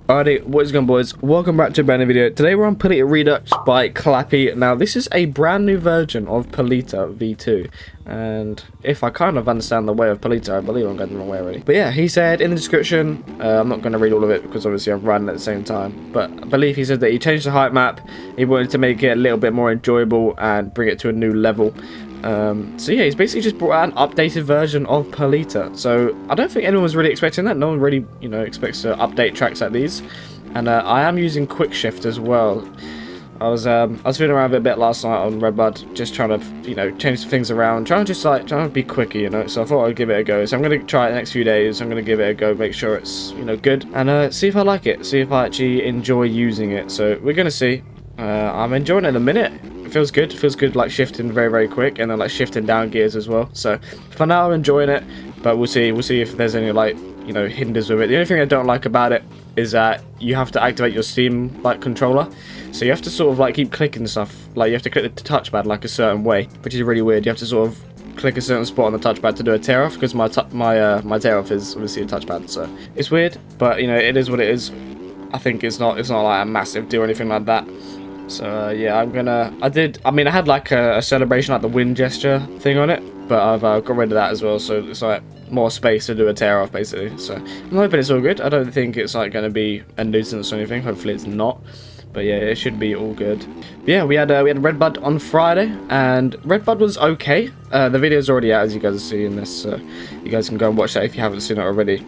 Alrighty, what is going on, boys? Welcome back to a brand new video. Today we're on PALETA Redux by Clappy. Now this is a brand new version of PALETA v2, and if I kind of understand the way of PALETA, I believe I'm going the wrong way already. But yeah, he said in the description, I'm not going to read all of it because obviously I'm running at the same time, but I believe he said that he changed the height map, he wanted to make it a little bit more enjoyable and bring it to a new level. So yeah, he's basically just brought out an updated version of PALETA. So I don't think anyone was really expecting that. No one really, expects to update tracks like these. And I am using quick shift as well. I was feeling around a bit last night on Redbud, just trying to, change some things around, trying to be quicker, So I thought I'd give it a go. So I'm gonna try it the next few days. I'm gonna give it a go, make sure it's, good, and see if I like it, see if I actually enjoy using it. So we're gonna see. I'm enjoying it in a minute. It feels good. It feels good, like shifting very, very quick, and then like shifting down gears as well. So for now, I'm enjoying it, but we'll see. We'll see if there's any hinders with it. The only thing I don't like about it is that you have to activate your Steam controller, so you have to sort of keep clicking stuff. Like you have to click the touchpad a certain way, which is really weird. You have to sort of click a certain spot on the touchpad to do a tear off, because my tear off is obviously a touchpad. So it's weird, but it is what it is. I think it's not like a massive deal or anything like that. So yeah, I had like a celebration, like the wind gesture thing on it, but I've got rid of that as well, so it's like more space to do a tear off basically. So I'm hoping it's all good. I don't think it's like going to be a nuisance or anything. Hopefully it's not, but yeah, it should be all good. But yeah, we had Redbud on Friday, and Redbud was okay. The video's already out, as you guys are seeing this, so you guys can go and watch that if you haven't seen it already.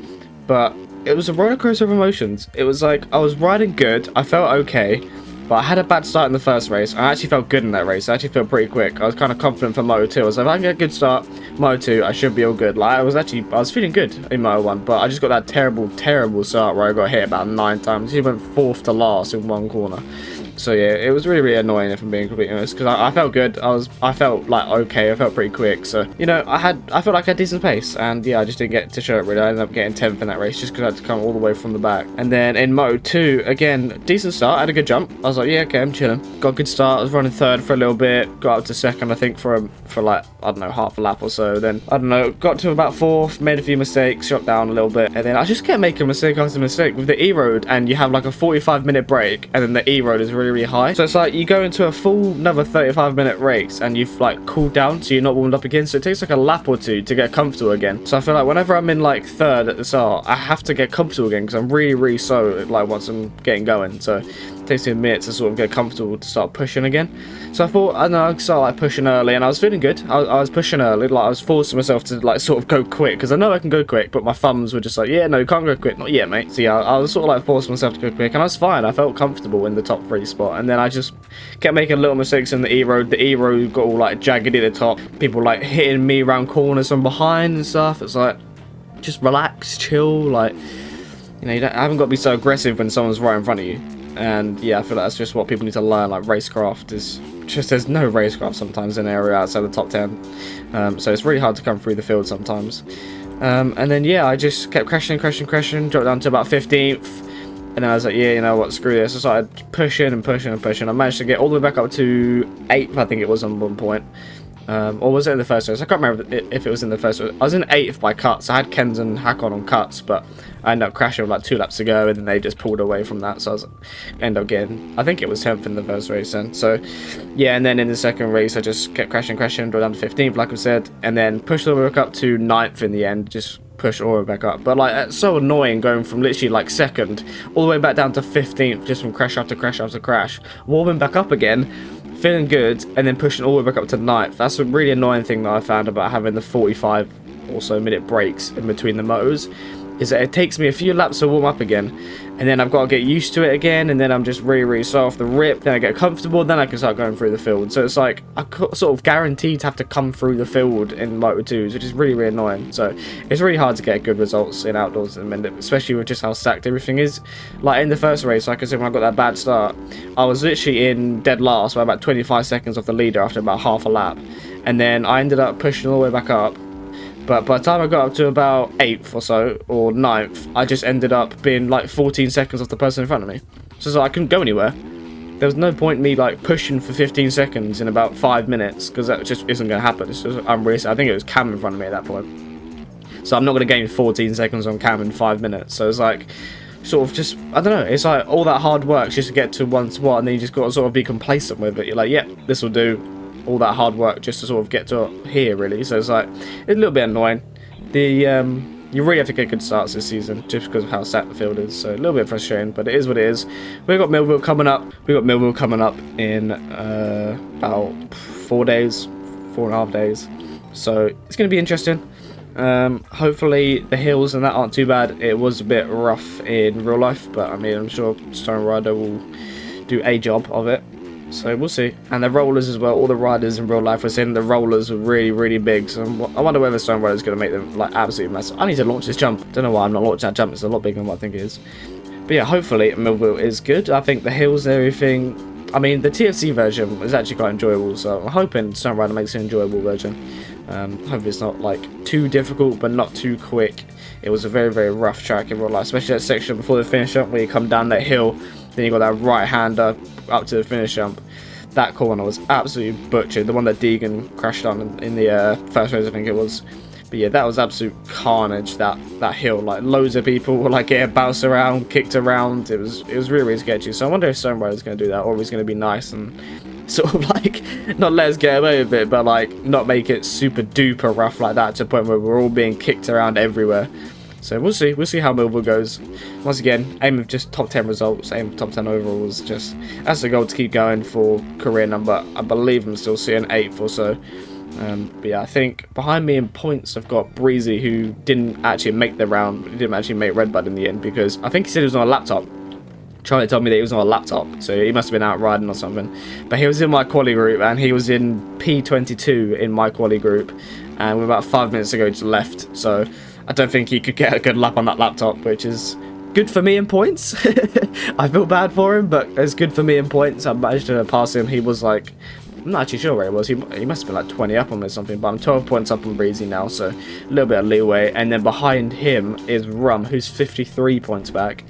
But it was a roller coaster of emotions. It was like I was riding good, I felt okay, but I had a bad start in the first race. I actually felt good in that race. I actually felt pretty quick. I was kind of confident for Moto 2. I was like, if I can get a good start, Moto 2, I should be all good. Like, I was feeling good in Moto 1, but I just got that terrible, terrible start where I got hit about 9 times. He went 4th to last in one corner. So yeah, it was really, really annoying, if I'm being completely honest, because I felt good. I felt like okay. I felt pretty quick. So I felt like I had decent pace, and yeah, I just didn't get to show it really. I ended up getting 10th in that race just because I had to come all the way from the back. And then in Moto 2, again, decent start. I had a good jump. I was like, yeah, okay, I'm chilling. Got a good start. I was running 3rd for a little bit. Got up to 2nd, I think, for like, I don't know, half a lap or so. Then I don't know, got to about 4th, made a few mistakes, shot down a little bit, and then I just kept making mistake after mistake with the E road. And you have like a 45-minute break, and then the E road is really, really high. So it's like you go into a full another 35-minute race and you've like cooled down, so you're not warmed up again, so it takes like a lap or two to get comfortable again. So I feel like whenever I'm in like 3rd at the start, I have to get comfortable again, because I'm really, really slow like once I'm getting going. So it takes me a minute to sort of get comfortable to start pushing again. So I thought, I don't know, I'd start like pushing early, and I was feeling good. I was pushing early, like I was forcing myself to like sort of go quick, because I know I can go quick, but my thumbs were just like, yeah, no, you can't go quick, not yet, mate. So yeah, I was sort of like forcing myself to go quick, and I was fine. I felt comfortable in the top 3 spot, and then I just kept making little mistakes in the E road. The E road got all like jagged at the top. People like hitting me around corners from behind and stuff. It's like, just relax, chill. Like, I haven't got to be so aggressive when someone's right in front of you. And yeah, I feel like that's just what people need to learn. Like, racecraft is just, there's no racecraft sometimes in an area outside the top 10. So it's really hard to come through the field sometimes. And then yeah, I just kept crashing, dropped down to about 15th. And then I was like, yeah, you know what, screw this. I started pushing and pushing and pushing. I managed to get all the way back up to 8th, I think it was, on one point. Or was it in the first race? I can't remember if it was in the first race. I was in 8th by cuts. I had Kenz and Hakon on cuts, but I ended up crashing with like 2 laps to go, and then they just pulled away from that. So I ended up getting, I think it was 10th in the first race then. So yeah, and then in the second race, I just kept crashing, dropped down to 15th, like I said, and then pushed all the way back up to 9th in the end, just push all the way back up. But like, it's so annoying going from literally like 2nd all the way back down to 15th, just from crash after crash after crash, warming back up again, feeling good, and then pushing all the way back up to 9th. That's a really annoying thing that I found about having the 45 or so minute breaks in between the motos, is that it takes me a few laps to warm up again, and then I've got to get used to it again, and then I'm just really, really slow off the rip. Then I get comfortable, then I can start going through the field. So it's like I sort of guaranteed to have to come through the field in Moto 2s, which is really, really annoying. So it's really hard to get good results in outdoors at the minute, especially with just how stacked everything is. Like in the first race, like I said, when I got that bad start, I was literally in dead last by about 25 seconds off the leader after about half a lap, and then I ended up pushing all the way back up. But by the time I got up to about 8th or so, or 9th, I just ended up being like 14 seconds off the person in front of me. So it's like I couldn't go anywhere. There was no point in me like pushing for 15 seconds in about 5 minutes, because that just isn't going to happen. It's just unrealistic. I think it was Cam in front of me at that point. So I'm not going to gain 14 seconds on Cam in 5 minutes. So it's like, sort of just, I don't know, it's like all that hard work just to get to one spot, and then you just got to sort of be complacent with it. You're like, yeah, this will do. All that hard work just to sort of get to here, really. So it's like, it's a little bit annoying. You really have to get good starts this season just because of how stacked the field is. So a little bit frustrating, but it is what it is. We've got Millville coming up. In about 4 days, 4.5 days. So it's going to be interesting. Hopefully the hills and that aren't too bad. It was a bit rough in real life, but I mean, I'm sure Stone Rider will do a job of it. So we'll see. And the rollers as well. All the riders in real life were saying the rollers were really, really big. So I wonder whether Stone Rider is going to make them like absolutely massive. I need to launch this jump. Don't know why I'm not launching that jump. It's a lot bigger than what I think it is. But yeah, hopefully Millville is good. I think the hills and everything. I mean, the TFC version was actually quite enjoyable. So I'm hoping Stone Rider makes an enjoyable version. Hopefully it's not like too difficult, but not too quick. It was a very, very rough track in real life, especially that section before the finish up where you come down that hill. Then you got that right hander up to the finish jump. That corner was absolutely butchered. The one that Deegan crashed on in the first race, I think it was. But yeah, that was absolute carnage. That hill, like loads of people were like getting bounced around, kicked around. It was really, really sketchy. So I wonder if Stone Rider's going to do that, or he's going to be nice and sort of like not let us get away with it, but like not make it super duper rough like that to the point where we're all being kicked around everywhere. So we'll see how Millville goes. Once again, aim of just top 10 results, aim of top 10 overalls. Just that's the goal to keep going for career number. I believe I'm still seeing 8th or so. But yeah, I think behind me in points I've got Breezy, who didn't actually make the round. He didn't actually make Redbud in the end because I think he said he was on a laptop. Charlie told me that he was on a laptop, so he must have been out riding or something. But he was in my quali group, and he was in P22 in my quali group, and we're about 5 minutes ago just left. So I don't think he could get a good lap on that laptop, which is good for me in points. I feel bad for him, but it's good for me in points. I managed to pass him. He was like, I'm not actually sure where he was. He must have been like 20 up on me or something, but I'm 12 points up on Breezy now, so a little bit of leeway. And then behind him is Rum, who's 53 points back.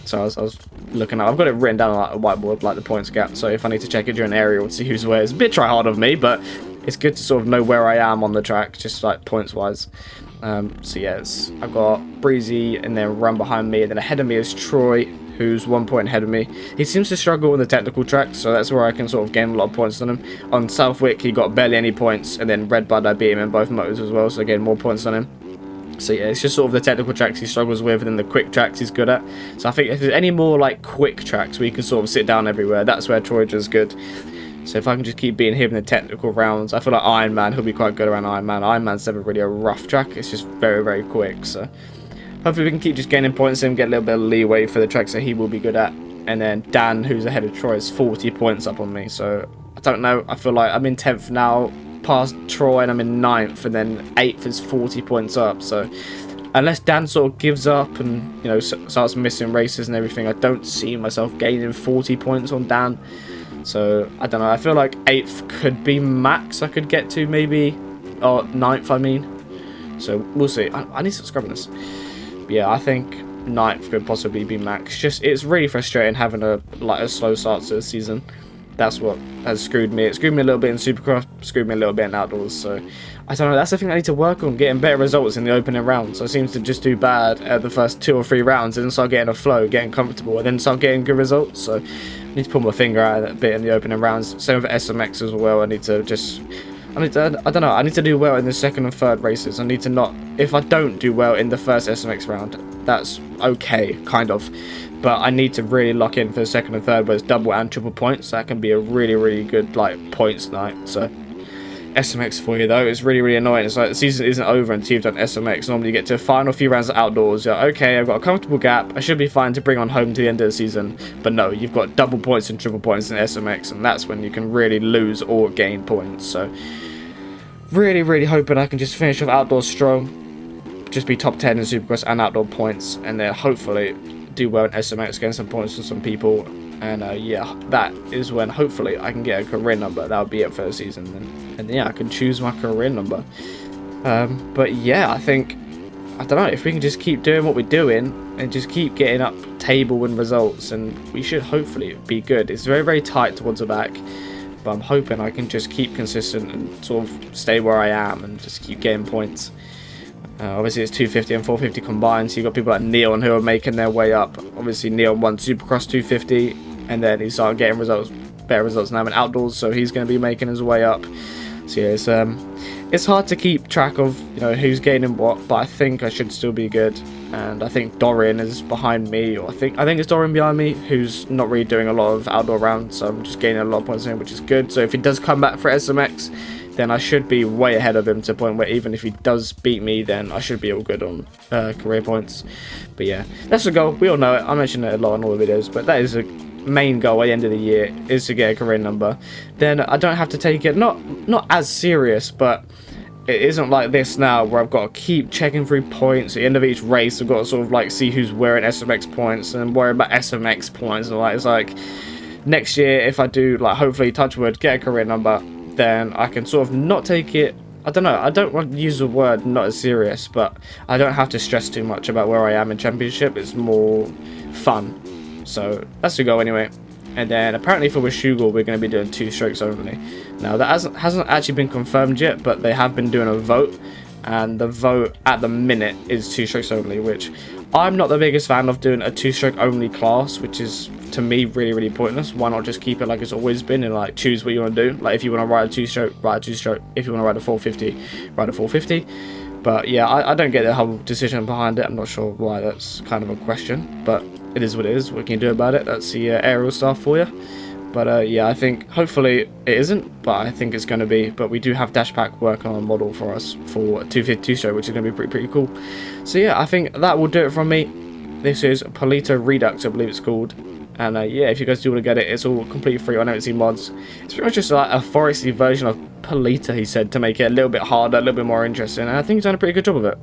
So I was looking at, I've got it written down on like a whiteboard, like the points gap. So if I need to check it during aerial to see who's where, it's a bit try hard of me, but it's good to sort of know where I am on the track, just like points wise. So yes, I've got Breezy and then Rum behind me, and then ahead of me is Troy, who's 1 point ahead of me. He seems to struggle on the technical tracks, so that's where I can sort of gain a lot of points on him. On Southwick, he got barely any points, and then Redbud, I beat him in both motos as well, so I gained more points on him. So yeah, it's just sort of the technical tracks he struggles with, and then the quick tracks he's good at. So I think if there's any more like quick tracks where you can sort of sit down everywhere, that's where Troy is good. So if I can just keep beating him in the technical rounds, I feel like Iron Man, he'll be quite good around Iron Man. Iron Man's never really a rough track, it's just very, very quick. So hopefully we can keep just gaining points in, get a little bit of leeway for the tracks that he will be good at. And then Dan, who's ahead of Troy, is 40 points up on me. So I don't know, I feel like I'm in 10th now, past Troy, and I'm in 9th, and then 8th is 40 points up. So unless Dan sort of gives up and, you know, starts missing races and everything, I don't see myself gaining 40 points on Dan. So I don't know, I feel like 8th could be max I could get to, maybe, or 9th I mean. So we'll see. I need to subscribe on this. But yeah, I think 9th could possibly be max. Just, it's really frustrating having a slow start to the season. That's what has screwed me. It screwed me a little bit in Supercross, screwed me a little bit in Outdoors. So I don't know, that's the thing I need to work on, getting better results in the opening rounds. I seem to just do bad at the first 2 or 3 rounds and then start getting a flow, getting comfortable, and then start getting good results. So I need to pull my finger out a bit in the opening rounds. Same with SMX as well. I need to, I don't know, I need to do well in the second and third races. I need to not, if I don't do well in the first SMX round, that's okay, kind of. But I need to really lock in for the second and third, where it's double and triple points. That can be a really, really good like points night. So SMX for you though, it's really, really annoying. It's like the season isn't over until you've done SMX. Normally you get to the final few rounds of Outdoors. You're like, okay, I've got a comfortable gap. I should be fine to bring on home to the end of the season. But no, you've got double points and triple points in SMX, and that's when you can really lose or gain points. So really, really hoping I can just finish off Outdoors strong, just be top 10 in Supercross and Outdoor points, and then hopefully do well in SMX, getting some points from some people, and yeah, that is when hopefully I can get a career number. That would be it for the season then, and yeah, I can choose my career number. But yeah, I think, I don't know, if we can just keep doing what we're doing and just keep getting up table and results, and we should hopefully be good. It's very, very tight towards the back, but I'm hoping I can just keep consistent and sort of stay where I am and just keep getting points. Obviously it's 250 and 450 combined, so you've got people like Neon who are making their way up. Obviously Neon won Supercross 250, and then he started getting better results now in outdoors, so he's going to be making his way up. So yeah, it's hard to keep track of, you know, who's gaining what, but I think I should still be good. And I think Dorian is behind me, or I think it's Dorian behind me, who's not really doing a lot of outdoor rounds, so I'm just gaining a lot of points on him, which is good. So if he does come back for SMX, then I should be way ahead of him, to the point where even if he does beat me, then I should be all good on career points. But yeah, that's the goal. We all know it. I mention it a lot in all the videos, but that is a main goal at the end of the year, is to get a career number. Then I don't have to take it not as serious, but it isn't like this now where I've got to keep checking through points at the end of each race. I've got to sort of like see who's wearing SMX points and worry about SMX points, and like, it's like next year, if I do, like, hopefully touch wood, get a career number, then I can sort of not take it, I don't know, I don't want to use the word not as serious, but I don't have to stress too much about where I am in championship. It's more fun. So that's the goal anyway. And then apparently for Washougal, we're going to be doing 2 strokes only. Now that hasn't actually been confirmed yet, but they have been doing a vote, and the vote at the minute is 2 strokes only, which I'm not the biggest fan of doing a 2-stroke only class, which is to me really pointless. Why not just keep it like it's always been, and like choose what you want to do? Like if you want to ride a 2-stroke, ride a 2-stroke. If you want to ride a 450, ride a 450. But yeah, I don't get the whole decision behind it. I'm not sure why. That's kind of a question, but it is what it is. What can you do about it? That's the aerial stuff for you. But yeah, I think hopefully it isn't, but I think it's going to be. But we do have Dashpack working on a model for us for 252 show, which is going to be pretty cool. So yeah, I think that will do it from me. This is PALETA Redux, I believe it's called. And yeah, if you guys do want to get it, it's all completely free on MXC Mods. It's pretty much just like a foresty version of PALETA, he said, to make it a little bit harder, a little bit more interesting. And I think he's done a pretty good job of it.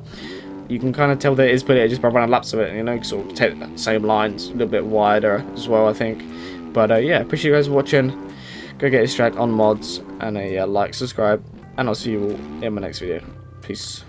You can kind of tell that it is PALETA just by running laps of it, you know, sort of take the same lines, a little bit wider as well, I think. But yeah, appreciate you guys watching. Go get this track on mods, and yeah, like, subscribe, and I'll see you all in my next video. Peace.